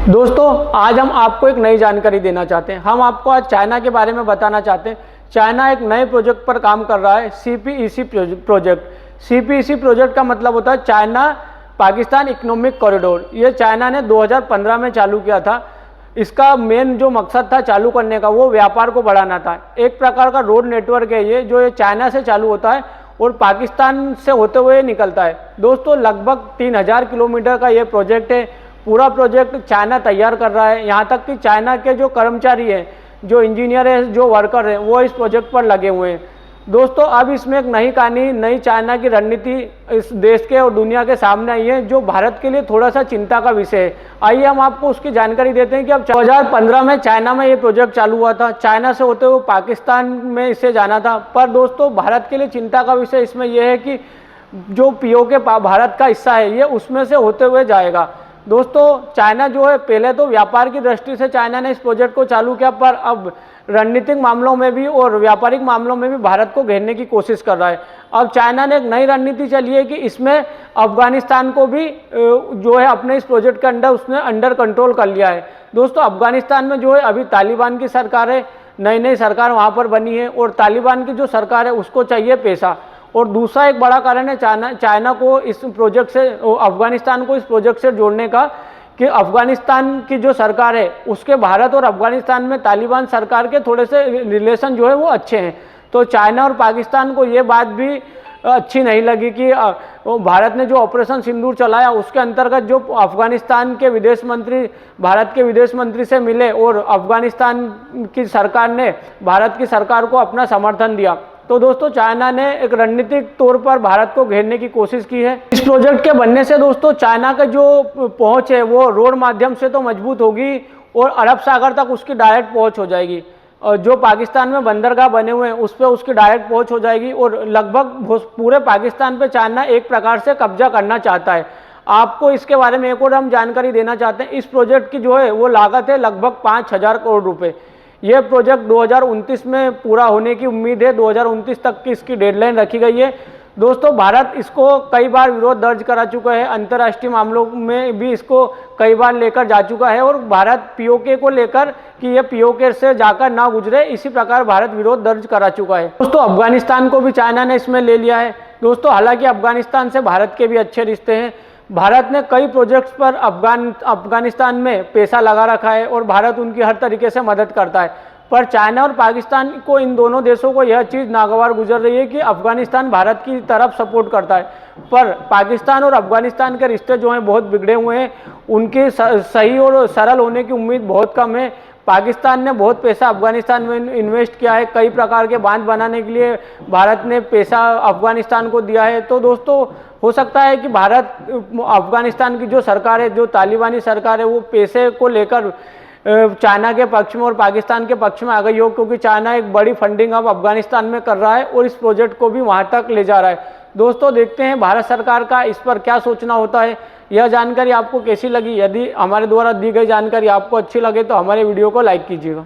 दोस्तों आज हम आपको एक नई जानकारी देना चाहते हैं। हम आपको आज चाइना के बारे में बताना चाहते हैं। चाइना एक नए प्रोजेक्ट पर काम कर रहा है, CPEC प्रोजेक्ट। CPEC प्रोजेक्ट का मतलब होता है चाइना पाकिस्तान इकोनॉमिक कॉरिडोर। ये चाइना ने 2015 में चालू किया था। इसका मेन जो मकसद था चालू करने का, वो व्यापार को बढ़ाना था। एक प्रकार का रोड नेटवर्क है ये, जो ये चाइना से चालू होता है और पाकिस्तान से होते हुए निकलता है। दोस्तों लगभग 3000 किलोमीटर का ये प्रोजेक्ट है। पूरा प्रोजेक्ट चाइना तैयार कर रहा है। यहाँ तक कि चाइना के जो कर्मचारी हैं, जो इंजीनियर हैं, जो वर्कर हैं, वो इस प्रोजेक्ट पर लगे हुए हैं। दोस्तों अब इसमें एक नई कहानी, नई चाइना की रणनीति इस देश के और दुनिया के सामने आई है, जो भारत के लिए थोड़ा सा चिंता का विषय है। आइए हम आपको उसकी जानकारी देते हैं कि अब 2015 में चाइना में ये प्रोजेक्ट चालू हुआ था। चाइना से होते हुए पाकिस्तान में इसे जाना था। पर दोस्तों भारत के लिए चिंता का विषय इसमें यह है कि जो POK भारत का हिस्सा है, ये उसमें से होते हुए जाएगा। दोस्तों चाइना जो है, पहले तो व्यापार की दृष्टि से चाइना ने इस प्रोजेक्ट को चालू किया, पर अब रणनीतिक मामलों में भी और व्यापारिक मामलों में भी भारत को घेरने की कोशिश कर रहा है। अब चाइना ने एक नई रणनीति चली है कि इसमें अफगानिस्तान को भी जो है अपने इस प्रोजेक्ट के अंदर उसने अंडर कंट्रोल कर लिया है। दोस्तों अफगानिस्तान में जो है अभी तालिबान की सरकार है, नई सरकार वहाँ पर बनी है और तालिबान की जो सरकार है उसको चाहिए पैसा। और दूसरा एक बड़ा कारण है चाइना को इस प्रोजेक्ट से, अफगानिस्तान को इस प्रोजेक्ट से जोड़ने का, कि अफगानिस्तान की जो सरकार है उसके भारत और अफगानिस्तान में तालिबान सरकार के थोड़े से रिलेशन जो है वो अच्छे हैं। तो चाइना और पाकिस्तान को ये बात भी अच्छी नहीं लगी कि भारत ने जो ऑपरेशन सिंदूर चलाया उसके अंतर्गत जो अफगानिस्तान के विदेश मंत्री भारत के विदेश मंत्री से मिले और अफगानिस्तान की सरकार ने भारत की सरकार को अपना समर्थन दिया। तो दोस्तों चाइना ने एक रणनीतिक तौर पर भारत को घेरने की कोशिश की है। इस प्रोजेक्ट के बनने से दोस्तों चाइना का जो पहुंच है वो रोड माध्यम से तो मजबूत होगी और अरब सागर तक उसकी डायरेक्ट पहुंच हो जाएगी। और जो पाकिस्तान में बंदरगाह बने हुए हैं उस पर उसकी डायरेक्ट पहुंच हो जाएगी और लगभग पूरे पाकिस्तान पे चाइना एक प्रकार से कब्जा करना चाहता है। आपको इसके बारे में एक और हम जानकारी देना चाहते हैं। इस प्रोजेक्ट की जो है वो लागत है लगभग 5000 करोड़ रुपये। यह प्रोजेक्ट 2029 में पूरा होने की उम्मीद है। 2029 तक की इसकी डेडलाइन रखी गई है। दोस्तों भारत इसको कई बार विरोध दर्ज करा चुका है, अंतर्राष्ट्रीय मामलों में भी इसको कई बार लेकर जा चुका है और भारत POK को लेकर कि यह POK से जाकर ना गुजरे, इसी प्रकार भारत विरोध दर्ज करा चुका है। दोस्तों अफगानिस्तान को भी चाइना ने इसमें ले लिया है। दोस्तों हालांकि अफगानिस्तान से भारत के भी अच्छे रिश्ते हैं। भारत ने कई प्रोजेक्ट्स पर अफगानिस्तान में पैसा लगा रखा है और भारत उनकी हर तरीके से मदद करता है। पर चाइना और पाकिस्तान को, इन दोनों देशों को यह चीज़ नागवार गुजर रही है कि अफगानिस्तान भारत की तरफ सपोर्ट करता है, पर पाकिस्तान और अफगानिस्तान के रिश्ते जो हैं बहुत बिगड़े हुए हैं। उनके सही और सरल होने की उम्मीद बहुत कम है। पाकिस्तान ने बहुत पैसा अफगानिस्तान में इन्वेस्ट किया है। कई प्रकार के बांध बनाने के लिए भारत ने पैसा अफगानिस्तान को दिया है। तो दोस्तों हो सकता है कि भारत अफगानिस्तान की जो सरकार है, जो तालिबानी सरकार है, वो पैसे को लेकर चाइना के पक्ष में और पाकिस्तान के पक्ष में आ गई हो, क्योंकि चाइना एक बड़ी फंडिंग अब अफगानिस्तान में कर रहा है और इस प्रोजेक्ट को भी वहां तक ले जा रहा है। दोस्तों देखते हैं भारत सरकार का इस पर क्या सोचना होता है। यह जानकारी आपको कैसी लगी? यदि हमारे द्वारा दी गई जानकारी आपको अच्छी लगे तो हमारे वीडियो को लाइक कीजिएगा।